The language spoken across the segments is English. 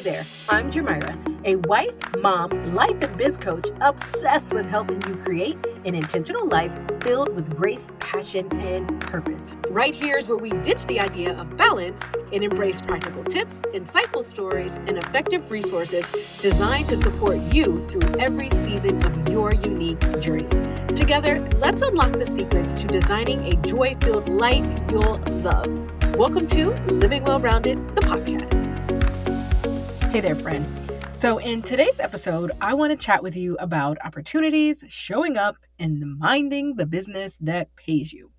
there, I'm Jermira, a wife, mom, life and biz coach obsessed with helping you create an intentional life filled with grace, passion, and purpose. Right here is where we ditch the idea of balance and embrace practical tips, insightful stories, and effective resources designed to support you through every season of your unique journey. Together, let's unlock the secrets to designing a joy-filled life you'll love. Welcome to Living Well-Rounded, the podcast. Hey there, friend. So in today's episode, I want to chat with you about opportunities, showing up, and minding the business that pays you.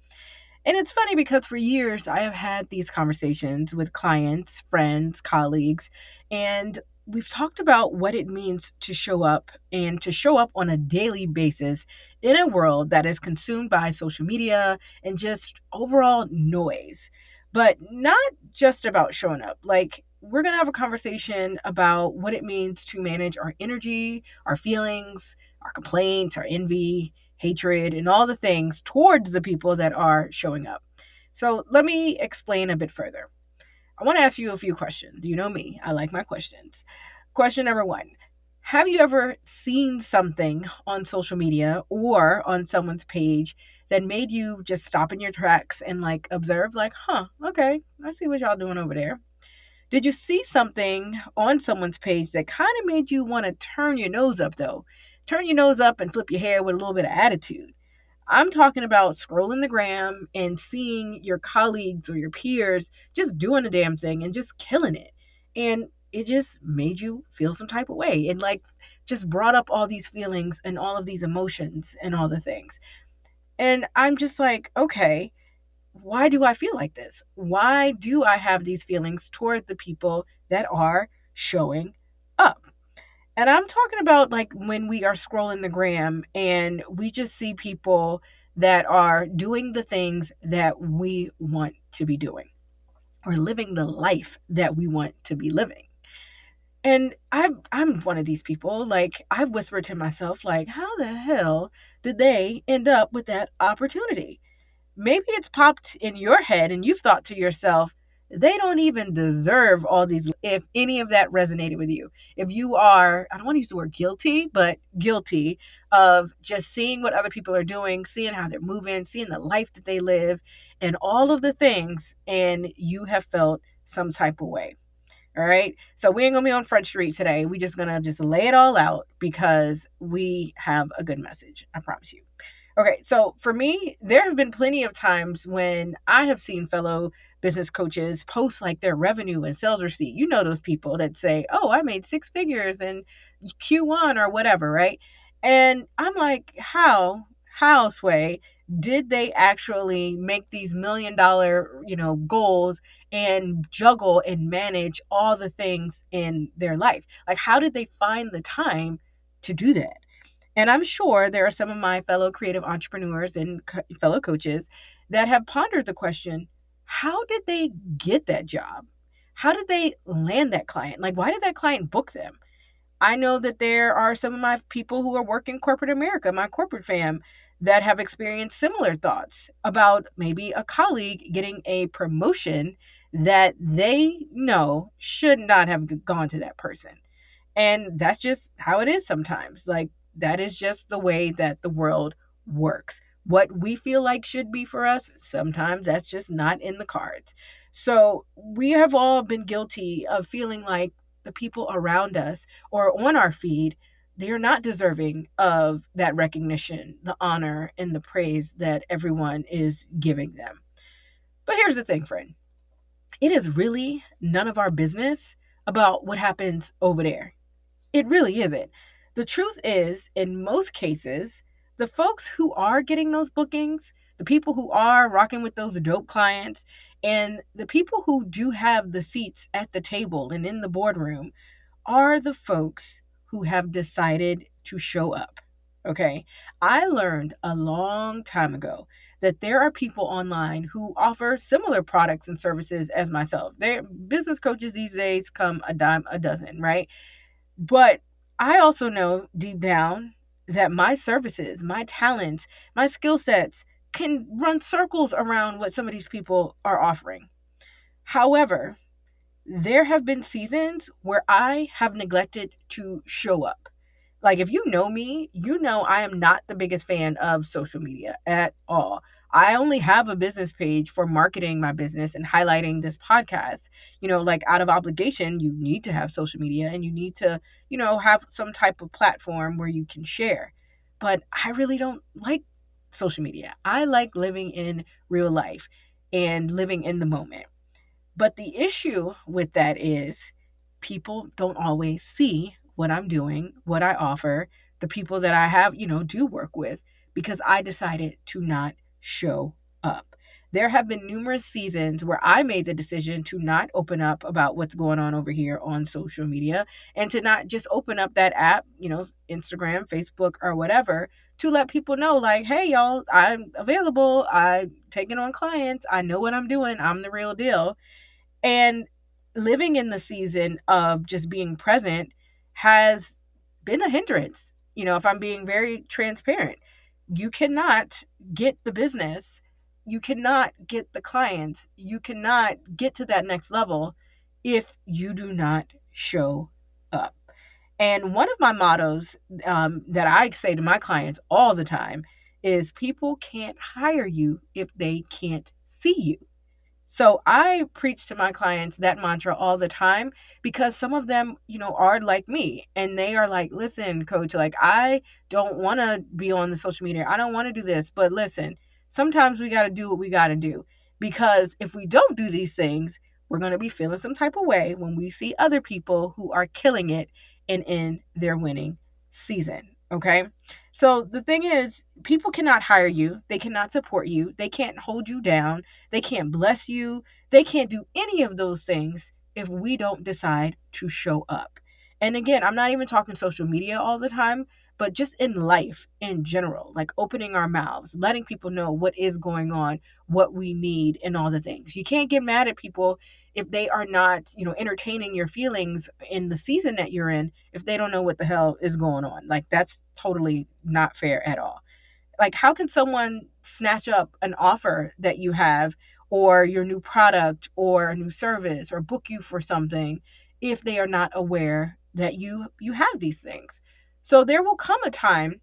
And it's funny because for years, I have had these conversations with clients, friends, colleagues, and we've talked about what it means to show up and to show up on a daily basis in a world that is consumed by social media and just overall noise. But not just about showing up. Like, we're going to have a conversation about what it means to manage our energy, our feelings, our complaints, our envy, hatred, and all the things towards the people that are showing up. So let me explain a bit further. I want to ask you a few questions. You know me, I like my questions. Question number one. Have you ever seen something on social media or on someone's page that made you just stop in your tracks and observe okay, I see what y'all doing over there? Did you see something on someone's page that kind of made you want to turn your nose up though? Turn your nose up and flip your hair with a little bit of attitude. I'm talking about scrolling the gram and seeing your colleagues or your peers just doing the damn thing and just killing it. And it just made you feel some type of way. It just brought up all these feelings and all of these emotions and all the things. And I'm just like, okay, why do I feel like this? Why do I have these feelings toward the people that are showing up? And I'm talking about when we are scrolling the gram and we just see people that are doing the things that we want to be doing or living the life that we want to be living. And I'm one of these people, I've whispered to myself, how the hell did they end up with that opportunity? Maybe it's popped in your head and you've thought to yourself, they don't even deserve all these. If any of that resonated with you, if you are, I don't want to use the word guilty, but guilty of just seeing what other people are doing, seeing how they're moving, seeing the life that they live and all of the things, and you have felt some type of way. All right. So we ain't gonna be on Front Street today. We just gonna just lay it all out because we have a good message. I promise you. Okay, so for me, there have been plenty of times when I have seen fellow business coaches post their revenue and sales receipt. You know those people that say, "Oh, I made six figures in Q1 or whatever," right? And I'm like, how, Sway, did they actually make these $1 million, goals and juggle and manage all the things in their life? How did they find the time to do that? And I'm sure there are some of my fellow creative entrepreneurs and fellow coaches that have pondered the question, how did they get that job? How did they land that client? Why did that client book them? I know that there are some of my people who are working corporate America, my corporate fam, that have experienced similar thoughts about maybe a colleague getting a promotion that they know should not have gone to that person. And that's just how it is sometimes. That is just the way that the world works. What we feel like should be for us, sometimes that's just not in the cards. So we have all been guilty of feeling like the people around us or on our feed, they are not deserving of that recognition, the honor, and the praise that everyone is giving them. But here's the thing, friend. It is really none of our business about what happens over there. It really isn't. The truth is, in most cases, the folks who are getting those bookings, the people who are rocking with those dope clients, and the people who do have the seats at the table and in the boardroom are the folks who have decided to show up. Okay. I learned a long time ago that there are people online who offer similar products and services as myself. Their business coaches these days come a dime a dozen, right? But I also know deep down that my services, my talents, my skill sets can run circles around what some of these people are offering. However, there have been seasons where I have neglected to show up. Like, if you know me, you know I am not the biggest fan of social media at all. I only have a business page for marketing my business and highlighting this podcast. Like, out of obligation, you need to have social media and you need to, have some type of platform where you can share. But I really don't like social media. I like living in real life and living in the moment. But the issue with that is people don't always see what I'm doing, what I offer, the people that I have, do work with, because I decided to not show up. There have been numerous seasons where I made the decision to not open up about what's going on over here on social media and to not just open up that app, Instagram, Facebook, or whatever, to let people know, like, hey, y'all, I'm available. I'm taking on clients. I know what I'm doing. I'm the real deal. And living in the season of just being present has been a hindrance. If I'm being very transparent, you cannot get the business, you cannot get the clients, you cannot get to that next level if you do not show up. And one of my mottos that I say to my clients all the time is people can't hire you if they can't see you. So I preach to my clients that mantra all the time because some of them, are like me and they are like, listen, coach, like I don't want to be on the social media. I don't want to do this. But listen, sometimes we got to do what we got to do because if we don't do these things, we're going to be feeling some type of way when we see other people who are killing it and in their winning season. Okay. So the thing is, people cannot hire you. They cannot support you. They can't hold you down. They can't bless you. They can't do any of those things if we don't decide to show up. And again, I'm not even talking social media all the time, but just in life in general, like opening our mouths, letting people know what is going on, what we need, and all the things. You can't get mad at people if they are not, entertaining your feelings in the season that you're in, if they don't know what the hell is going on. Like, that's totally not fair at all. Like, how can someone snatch up an offer that you have or your new product or a new service or book you for something if they are not aware that you have these things? So there will come a time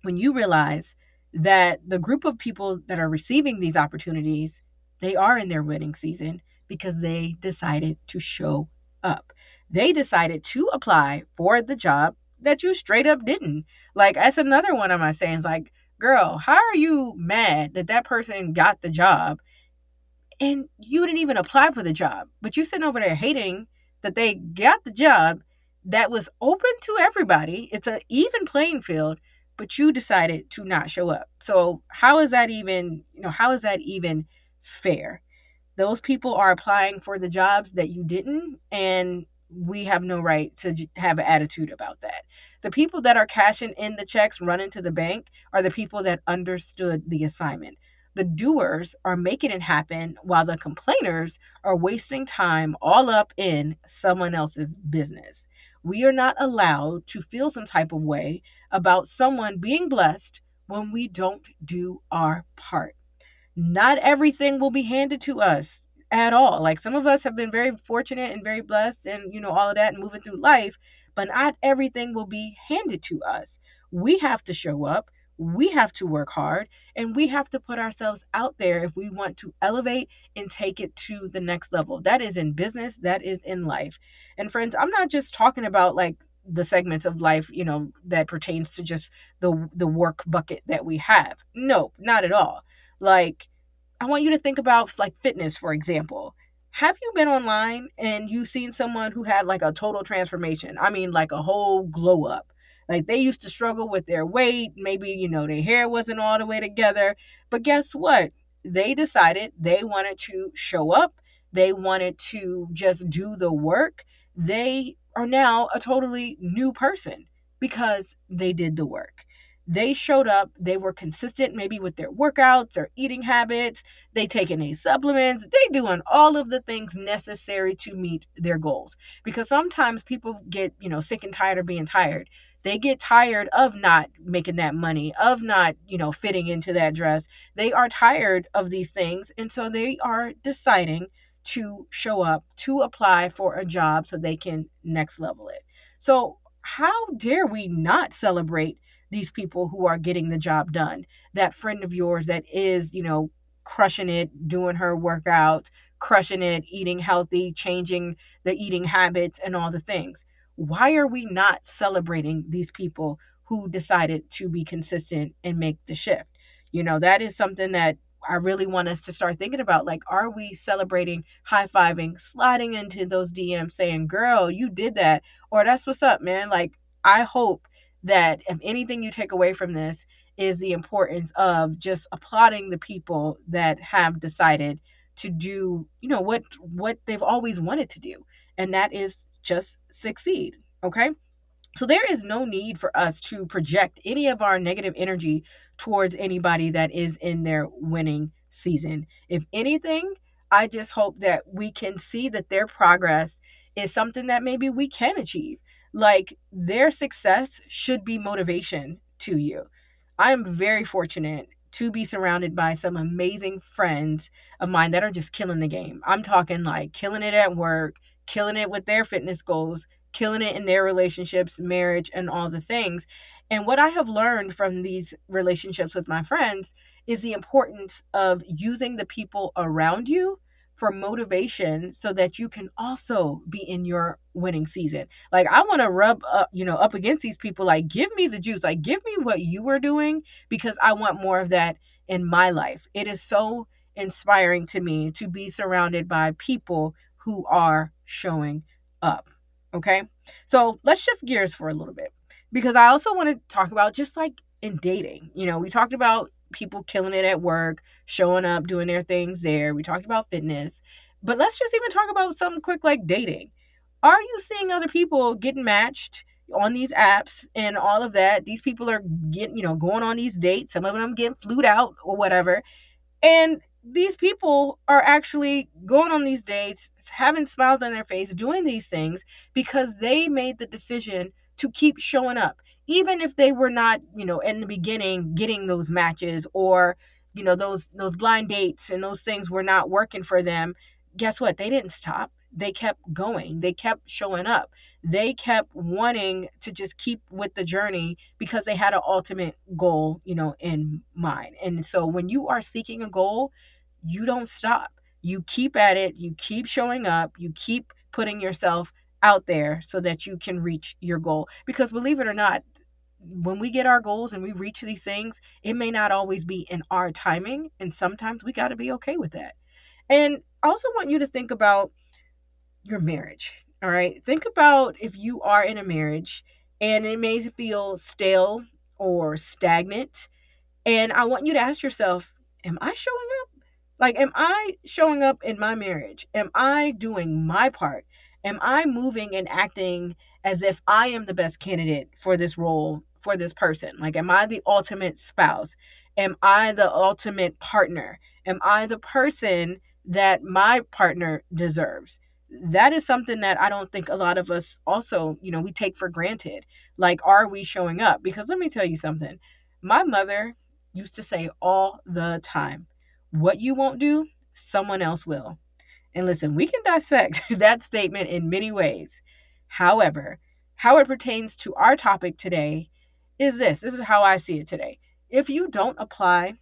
when you realize that the group of people that are receiving these opportunities, they are in their wedding season because they decided to show up. They decided to apply for the job that you straight up didn't. Like, that's another one of my sayings, like, girl, how are you mad that that person got the job and you didn't even apply for the job, but you sitting over there hating that they got the job that was open to everybody. It's an even playing field, but you decided to not show up. So how is that even, how is that even fair? Those people are applying for the jobs that you didn't, and we have no right to have an attitude about that. The people that are cashing in the checks, running to the bank, are the people that understood the assignment. The doers are making it happen while the complainers are wasting time all up in someone else's business. We are not allowed to feel some type of way about someone being blessed when we don't do our part. Not everything will be handed to us at all. Like, some of us have been very fortunate and very blessed and, all of that and moving through life, but not everything will be handed to us. We have to show up. We have to work hard and we have to put ourselves out there if we want to elevate and take it to the next level. That is in business, that is in life. And friends, I'm not just talking about like the segments of life, that pertains to just the work bucket that we have. No, not at all. Like, I want you to think about like fitness, for example. Have you been online and you seen someone who had like a total transformation? I mean, like a whole glow up. Like, they used to struggle with their weight. Maybe, their hair wasn't all the way together. But guess what? They decided they wanted to show up. They wanted to just do the work. They are now a totally new person because they did the work. They showed up, they were consistent maybe with their workouts, their eating habits, they taking these supplements, they doing all of the things necessary to meet their goals. Because sometimes people get, sick and tired of being tired. They get tired of not making that money, of not, fitting into that dress. They are tired of these things. And so they are deciding to show up, to apply for a job so they can next level it. So, how dare we not celebrate these people who are getting the job done? That friend of yours that is, crushing it, doing her workout, crushing it, eating healthy, changing the eating habits and all the things. Why are we not celebrating these people who decided to be consistent and make the shift? That is something that I really want us to start thinking about. Like, are we celebrating, high fiving, sliding into those DMs saying, girl, you did that, or that's what's up, man? Like, I hope that if anything you take away from this is the importance of just applauding the people that have decided to do, what they've always wanted to do. And that is just succeed. Okay. So there is no need for us to project any of our negative energy towards anybody that is in their winning season. If anything, I just hope that we can see that their progress is something that maybe we can achieve. Like, their success should be motivation to you. I am very fortunate to be surrounded by some amazing friends of mine that are just killing the game. I'm talking like killing it at work, killing it with their fitness goals, killing it in their relationships, marriage, and all the things. And what I have learned from these relationships with my friends is the importance of using the people around you for motivation so that you can also be in your winning season. Like, I want to rub up, up against these people. Like, give me the juice. Like, give me what you were doing, because I want more of that in my life. It is so inspiring to me to be surrounded by people who are showing up. Okay. So let's shift gears for a little bit, because I also want to talk about just like in dating. We talked about people killing it at work, showing up, doing their things there. We talked about fitness, but let's just even talk about something quick like dating. Are you seeing other people getting matched on these apps and all of that? These people are getting, going on these dates. Some of them getting flued out or whatever. And these people are actually going on these dates, having smiles on their face, doing these things because they made the decision to keep showing up. Even if they were not, in the beginning getting those matches, or, those blind dates and those things were not working for them. Guess what? They didn't stop. They kept going. They kept showing up. They kept wanting to just keep with the journey because they had an ultimate goal, in mind. And so when you are seeking a goal, you don't stop. You keep at it. You keep showing up. You keep putting yourself out there so that you can reach your goal. Because believe it or not, when we get our goals and we reach these things, it may not always be in our timing. And sometimes we got to be okay with that. And I also want you to think about your marriage. All right. Think about if you are in a marriage and it may feel stale or stagnant. And I want you to ask yourself, am I showing up? Like, am I showing up in my marriage? Am I doing my part? Am I moving and acting as if I am the best candidate for this role, for this person? Like, am I the ultimate spouse? Am I the ultimate partner? Am I the person that my partner deserves? That is something that I don't think a lot of us also, we take for granted. Like, are we showing up? Because let me tell you something. My mother used to say all the time, what you won't do, someone else will. And listen, we can dissect that statement in many ways. However, how it pertains to our topic today is this. This is how I see it today. If you don't apply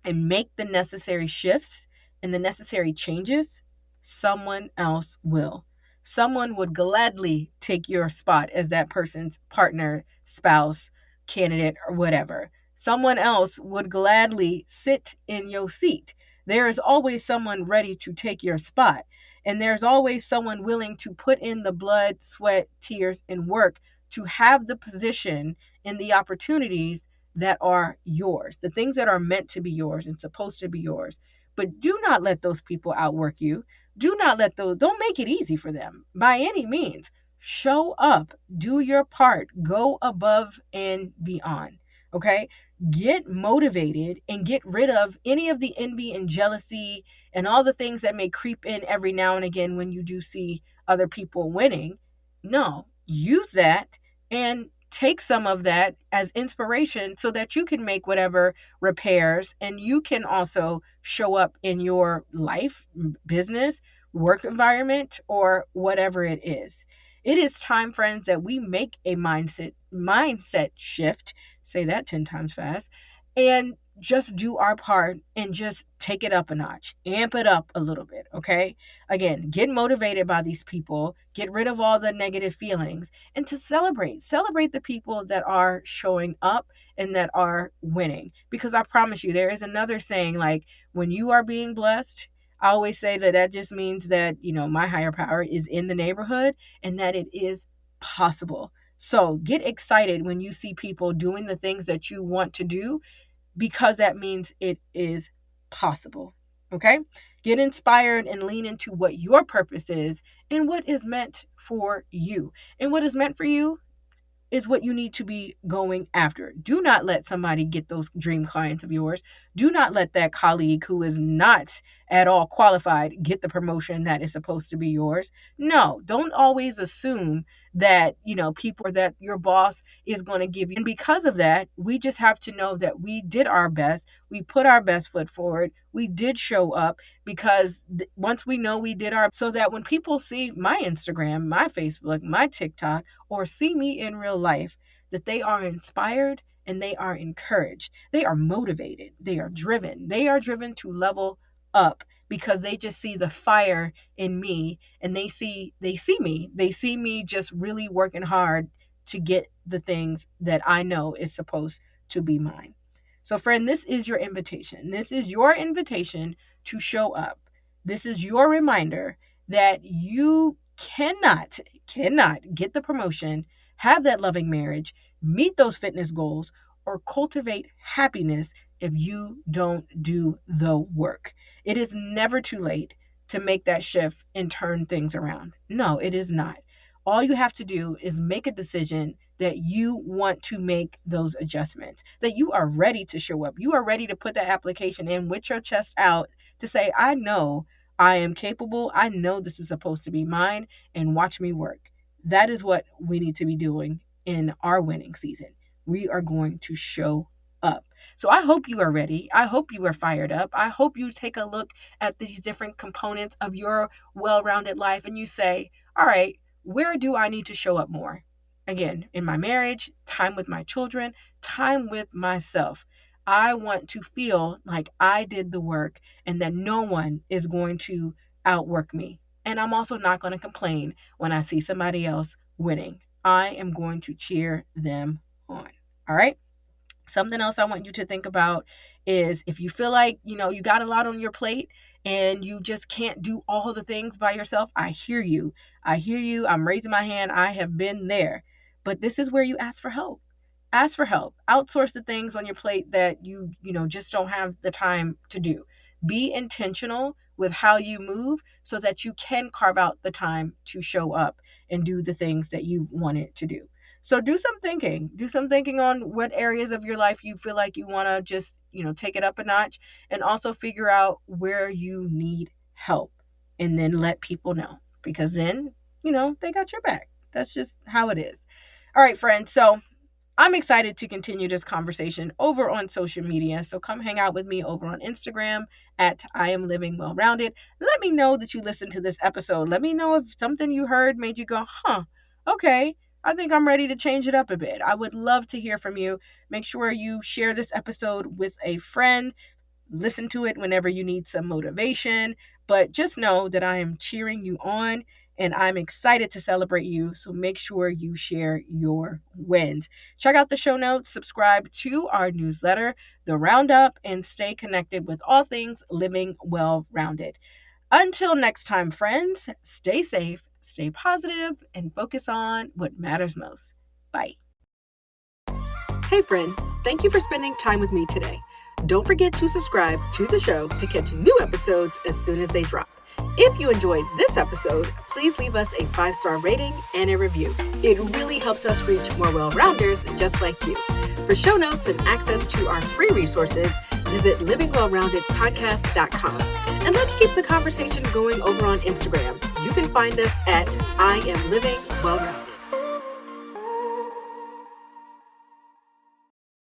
and make the necessary shifts and the necessary changes, someone else will. Someone would gladly take your spot as that person's partner, spouse, candidate, or whatever. Someone else would gladly sit in your seat. There is always someone ready to take your spot. And there's always someone willing to put in the blood, sweat, tears, and work to have the position and the opportunities that are yours, the things that are meant to be yours and supposed to be yours. But do not let those people outwork you. Don't make it easy for them by any means. Show up, do your part, go above and beyond. Okay? Get motivated and get rid of any of the envy and jealousy and all the things that may creep in every now and again when you do see other people winning. No, use that and take some of that as inspiration so that you can make whatever repairs and you can also show up in your life, business, work environment, or whatever it is. It is time, friends, that we make a mindset shift, say that 10 times fast, and just do our part and just take it up a notch, amp it up a little bit, okay? Again, get motivated by these people, get rid of all the negative feelings, and to celebrate the people that are showing up and that are winning. Because I promise you, there is another saying, like, when you are being blessed, I always say that just means that, my higher power is in the neighborhood and that it is possible. So get excited when you see people doing the things that you want to do, because that means it is possible. Okay? Get inspired and lean into what your purpose is and what is meant for you. And what is meant for you is what you need to be going after. Do not let somebody get those dream clients of yours. Do not let that colleague who is not at all qualified get the promotion that is supposed to be yours. No, don't always assume that, people or that your boss is going to give you. And because of that, we just have to know that we did our best. We put our best foot forward. We did show up, because once we know we did so that when people see my Instagram, my Facebook, my TikTok, or see me in real life, that they are inspired and they are encouraged. They are motivated. They are driven. They are driven to level up because they just see the fire in me, and they see me just really working hard to get the things that I know is supposed to be mine. So friend, this is your invitation. This is your invitation to show up. This is your reminder that you cannot get the promotion, have that loving marriage, meet those fitness goals, or cultivate happiness if you don't do the work. It is never too late to make that shift and turn things around. No, it is not. All you have to do is make a decision that you want to make those adjustments, that you are ready to show up. You are ready to put that application in with your chest out to say, I know I am capable. I know this is supposed to be mine, and watch me work. That is what we need to be doing in our winning season. We are going to show up. So I hope you are ready. I hope you are fired up. I hope you take a look at these different components of your well-rounded life and you say, all right, where do I need to show up more? Again, in my marriage, time with my children, time with myself. I want to feel like I did the work and that no one is going to outwork me. And I'm also not going to complain when I see somebody else winning. I am going to cheer them on. All right? Something else I want you to think about is, if you feel like, you got a lot on your plate and you just can't do all the things by yourself, I hear you. I'm raising my hand. I have been there. But this is where you ask for help. Ask for help. Outsource the things on your plate that you just don't have the time to do. Be intentional with how you move so that you can carve out the time to show up and do the things that you've wanted to do. So do some thinking. Do some thinking on what areas of your life you feel like you want to just, take it up a notch, and also figure out where you need help, and then let people know, because then, they got your back. That's just how it is. All right, friends. So I'm excited to continue this conversation over on social media. So come hang out with me over on Instagram at I Am Living Well Rounded. Let me know that you listened to this episode. Let me know if something you heard made you go, okay, I think I'm ready to change it up a bit. I would love to hear from you. Make sure you share this episode with a friend. Listen to it whenever you need some motivation. But just know that I am cheering you on and I'm excited to celebrate you. So make sure you share your wins. Check out the show notes, subscribe to our newsletter, The Roundup, and stay connected with all things living well-rounded. Until next time, friends, stay safe, stay positive, and focus on what matters most. Bye. Hey, friend, thank you for spending time with me today. Don't forget to subscribe to the show to catch new episodes as soon as they drop. If you enjoyed this episode, please leave us a 5-star rating and a review. It really helps us reach more well-rounders just like you. For show notes and access to our free resources, visit livingwellroundedpodcast.com. And let's keep the conversation going over on Instagram. You can find us at I Am Living Well Rounded.